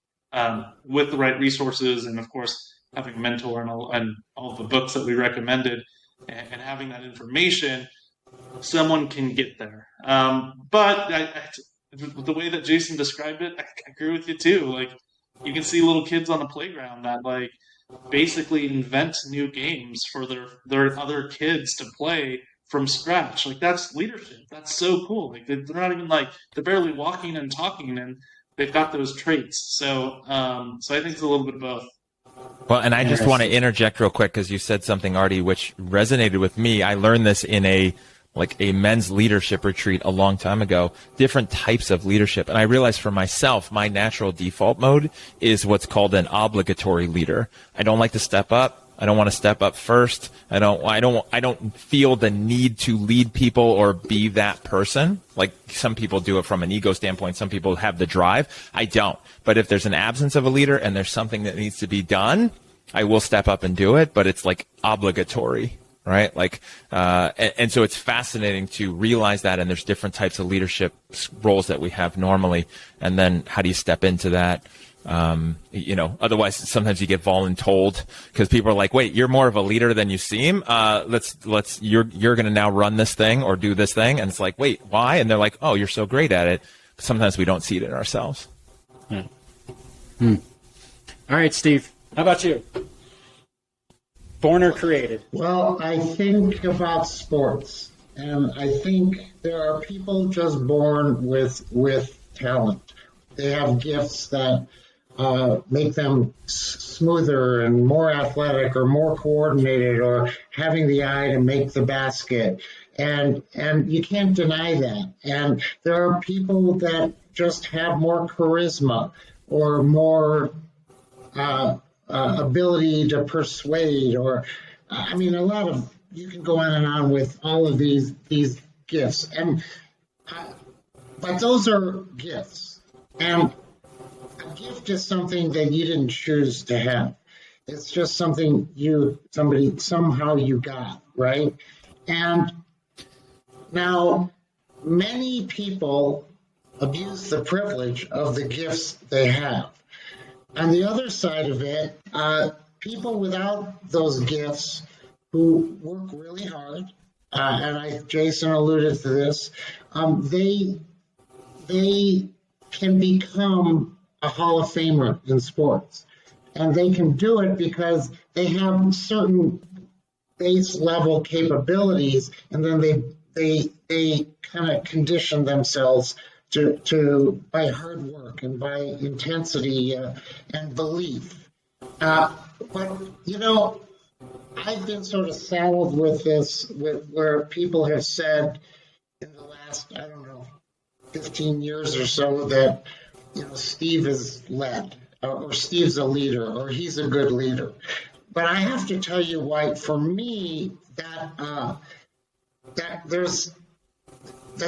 with the right resources, and of course having a mentor and all the books that we recommended, and having that information, someone can get there. But the way that Jason described it, I agree with you too. Like, you can see little kids on the playground that like basically invent new games for their other kids to play from scratch. Like, that's leadership. That's so cool. Like, they're not even they're barely walking and talking, and they've got those traits. So I think it's a little bit of both. Well, and I just want to interject real quick because you said something, Aarde, which resonated with me. I learned this in a men's leadership retreat a long time ago, different types of leadership. And I realized for myself, my natural default mode is what's called an obligatory leader. I don't like to step up. I don't want to step up first. I don't feel the need to lead people or be that person. Like, some people do it from an ego standpoint. Some people have the drive. I don't. But if there's an absence of a leader and there's something that needs to be done, I will step up and do it, but it's like obligatory. Right? And so it's fascinating to realize that, and there's different types of leadership roles that we have normally. And then how do you step into that? Otherwise sometimes you get voluntold because people are like, wait, you're more of a leader than you seem. You're going to now run this thing or do this thing. And it's like, wait, why? And they're like, oh, you're so great at it. But sometimes we don't see it in ourselves. All right, Steve, how about you? Born or created? Well, I think about sports, and I think there are people just born with talent. They have gifts that make them smoother and more athletic or more coordinated or having the eye to make the basket. And you can't deny that. And there are people that just have more charisma or more ability to persuade, or I mean, a lot of, you can go on and on with all of these gifts, and but those are gifts, and a gift is something that you didn't choose to have. It's just something somehow you got, right? And now many people abuse the privilege of the gifts they have. On the other side of it, people without those gifts who work really hard, and Jason alluded to this, they can become a Hall of Famer in sports. And they can do it because they have certain base level capabilities, and then they kind of condition themselves to by hard work and by intensity and belief. But you know, I've been sort of saddled with this, where people have said in the last, I don't know, 15 years or so that, you know, Steve is led, or Steve's a leader, or he's a good leader. But I have to tell you why, for me, that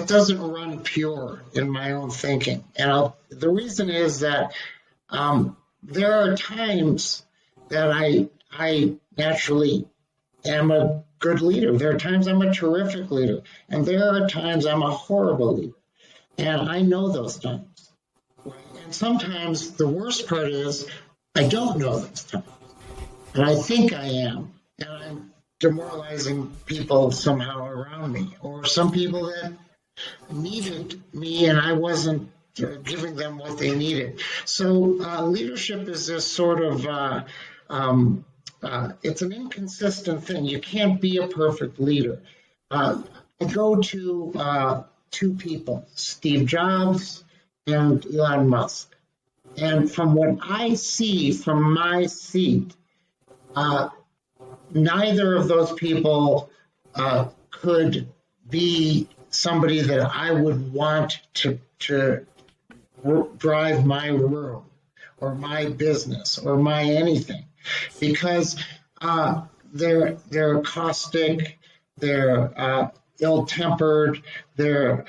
doesn't run pure in my own thinking. And the reason is that there are times that I naturally am a good leader. There are times I'm a terrific leader, and there are times I'm a horrible leader. And I know those times. And sometimes the worst part is I don't know those times. And I think I am. And I'm demoralizing people somehow around me, or some people that needed me and I wasn't giving them what they needed. So leadership is this sort of, it's an inconsistent thing. You can't be a perfect leader. I go to two people, Steve Jobs and Elon Musk. And from what I see from my seat, neither of those people could be somebody that I would want to drive my room or my business or my anything, because they're caustic, they're ill-tempered, they're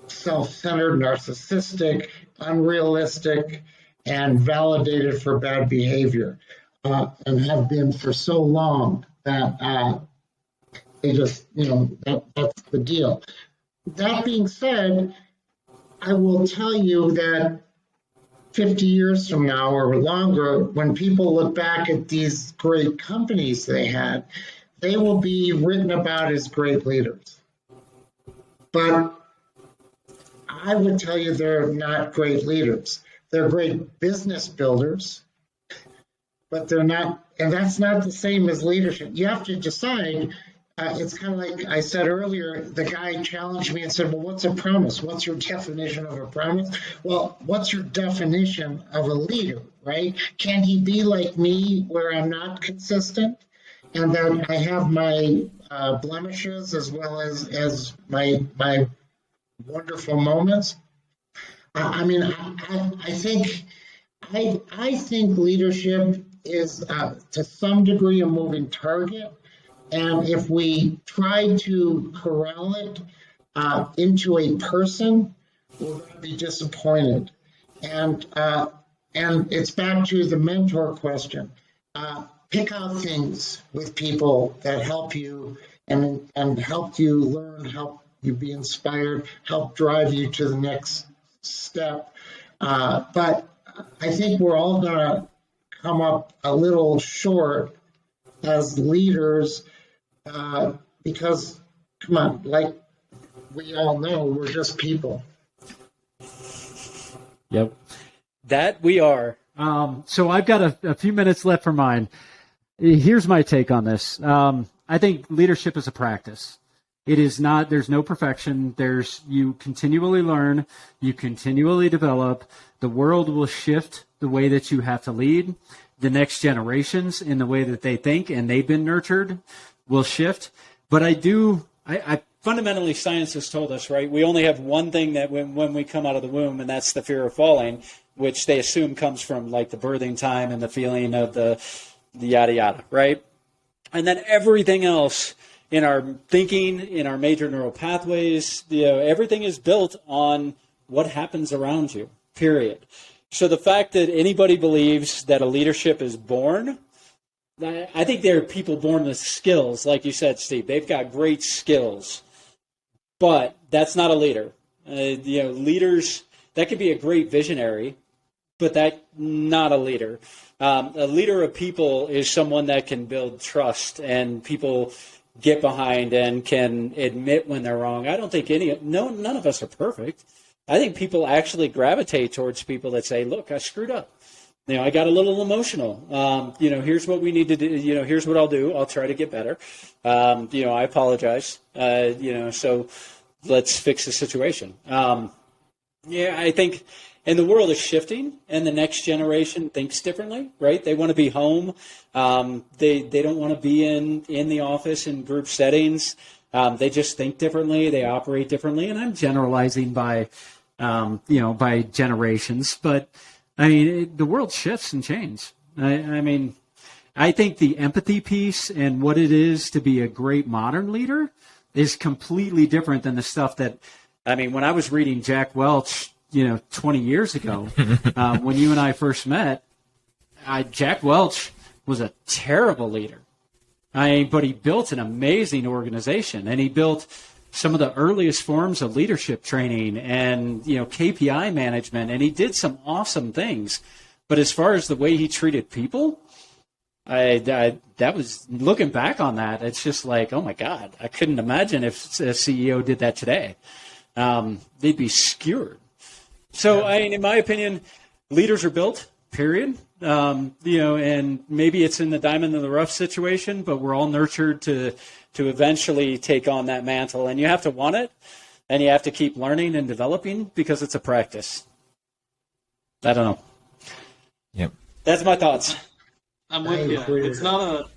self-centered, narcissistic, unrealistic, and validated for bad behavior, and have been for so long that they just, you know, that's the deal. That being said, I will tell you that 50 years from now or longer, when people look back at these great companies they had, they will be written about as great leaders. But I would tell you they're not great leaders. They're great business builders, but they're not, and that's not the same as leadership. You have to decide. It's kind of like I said earlier, the guy challenged me and said, well, what's a promise? What's your definition of a promise? Well, what's your definition of a leader, right? Can he be like me where I'm not consistent and that I have my blemishes as well as my wonderful moments? I mean, I think leadership is to some degree a moving target. And if we try to corral it into a person, we're going to be disappointed. And it's back to the mentor question. Pick out things with people that help you and help you learn, help you be inspired, help drive you to the next step. But I think we're all going to come up a little short as leaders, because, come on, like we all know, we're just people. Yep. That we are. So I've got a few minutes left for mine. Here's my take on this. I think leadership is a practice. It is not, there's no perfection. You continually learn, you continually develop. The world will shift the way that you have to lead. The next generations in the way that they think and they've been nurtured will shift. But I fundamentally, science has told us, right? We only have one thing that when we come out of the womb, and that's the fear of falling. which they assume comes from like the birthing time and the feeling of the yada yada, right? And then everything else in our thinking, in our major neural pathways, everything is built on what happens around you, period. So the fact that anybody believes that a leadership is born, I think there are people born with skills, like you said, Steve. They've got great skills, but that's not a leader. Leaders, that could be a great visionary, but that's not a leader. A leader of people is someone that can build trust and people get behind and can admit when they're wrong. I don't think none of us are perfect. I think people actually gravitate towards people that say, look, I screwed up. I got a little emotional. Here's what we need to do. Here's what I'll do. I'll try to get better. I apologize. So let's fix the situation. I think, and the world is shifting, and the next generation thinks differently, right? They want to be home. They don't want to be in the office in group settings. They just think differently. They operate differently. And I'm generalizing by generations, but I mean, the world shifts and changes. I think the empathy piece and what it is to be a great modern leader is completely different than the stuff that, when I was reading Jack Welch, 20 years ago, when you and I first met, Jack Welch was a terrible leader. But he built an amazing organization, and he built some of the earliest forms of leadership training and, KPI management, and he did some awesome things. But as far as the way he treated people, that was, looking back on that, it's just like, oh my God, I couldn't imagine if a CEO did that today. They'd be skewered. So, in my opinion, leaders are built, period. And maybe it's in the diamond in the rough situation, but we're all nurtured to eventually take on that mantle. And you have to want it, and you have to keep learning and developing because it's a practice. I don't know. Yep. That's my thoughts. I'm with you. It's not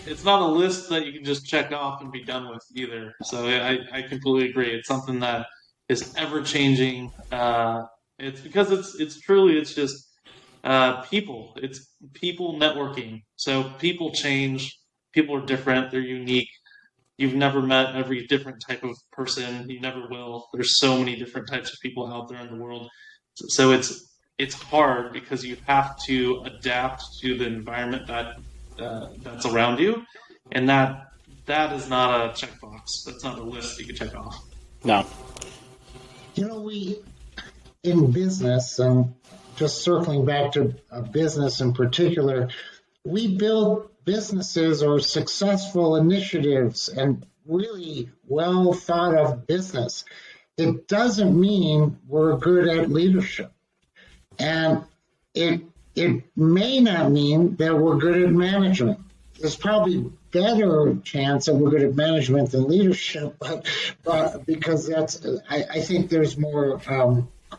a list that you can just check off and be done with either. So I completely agree. It's something that is ever changing. It's because it's just people. It's people networking. So people change. People are different. They're unique. You've never met every different type of person. You never will. There's so many different types of people out there in the world. So it's hard because you have to adapt to the environment that's around you, and that is not a checkbox. That's not a list you can check off. No. We in business, just circling back to business in particular, we build businesses or successful initiatives and really well thought of business. It doesn't mean we're good at leadership. And it may not mean that we're good at management. There's probably better chance that we're good at management than leadership, but because I think there's more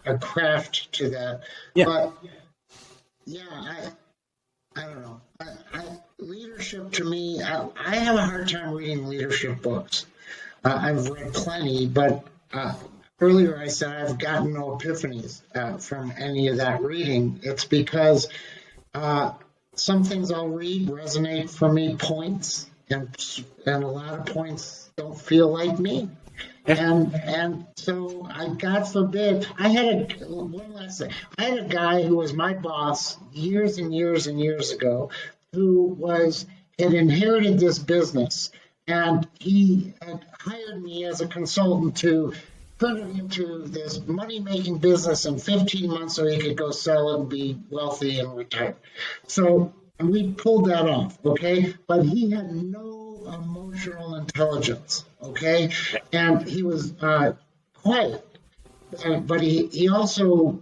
a craft to that. Yeah. But I don't know. Leadership to me, I have a hard time reading leadership books. I've read plenty, but earlier I said I've gotten no epiphanies from any of that reading. It's because some things I'll read resonate for me, points, and a lot of points don't feel like me. And so God forbid, one last thing. I had a guy who was my boss years and years and years ago who had inherited this business, and he had hired me as a consultant to put it into this money-making business in 15 months so he could go sell it and be wealthy and retire. So we pulled that off, okay? But he had no emotional intelligence, okay? And he was quiet. But he also,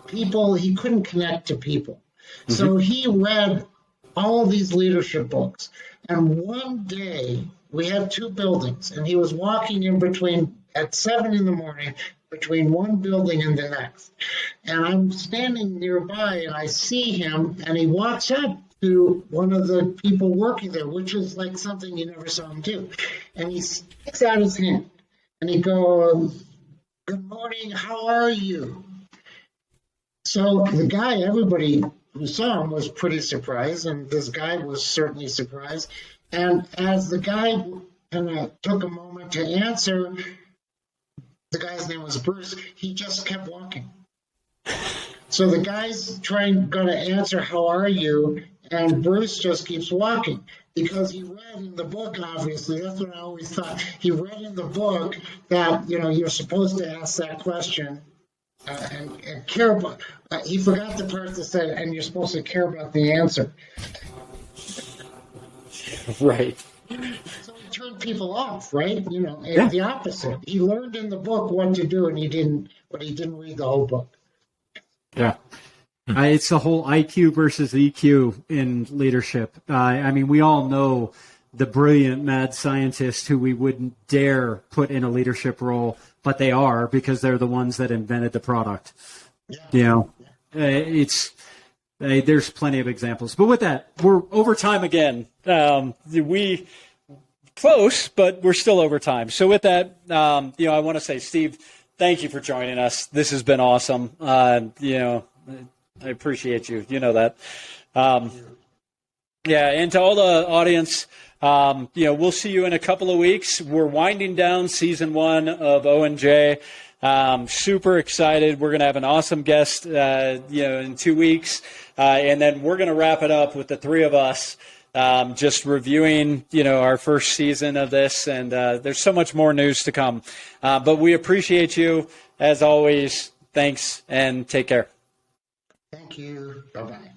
he couldn't connect to people. Mm-hmm. So he read all of these leadership books. And one day, we had two buildings, and he was walking in between at 7 a.m. between one building and the next. And I'm standing nearby, and I see him, and he walks up to one of the people working there, which is like something you never saw him do. And he sticks out his hand, and he goes, "Good morning, how are you?" So the guy, everybody who saw him was pretty surprised, and this guy was certainly surprised. And as the guy kind of took a moment to answer, the guy's name was Bruce, he just kept walking. So the guy's going to answer, how are you? And Bruce just keeps walking because he read in the book, obviously, that's what I always thought. He read in the book that, you're supposed to ask that question and care about, he forgot the part that said, and you're supposed to care about the answer. Right. So he turned people off, right? The opposite. He learned in the book what to do, and he didn't read the whole book. Yeah. It's the whole IQ versus EQ in leadership. We all know the brilliant mad scientists who we wouldn't dare put in a leadership role, but they are because they're the ones that invented the product. Yeah. There's plenty of examples. But with that, We're over time again. We close, but we're still over time. So with that, I want to say, Steve, thank you for joining us. This has been awesome. I appreciate you. You know that. And to all the audience, we'll see you in a couple of weeks. We're winding down season 1 of O&J. Super excited. We're going to have an awesome guest, in 2 weeks. And then we're going to wrap it up with the three of us, just reviewing, our first season of this. And there's so much more news to come. But we appreciate you as always. Thanks and take care. Thank you. Bye-bye.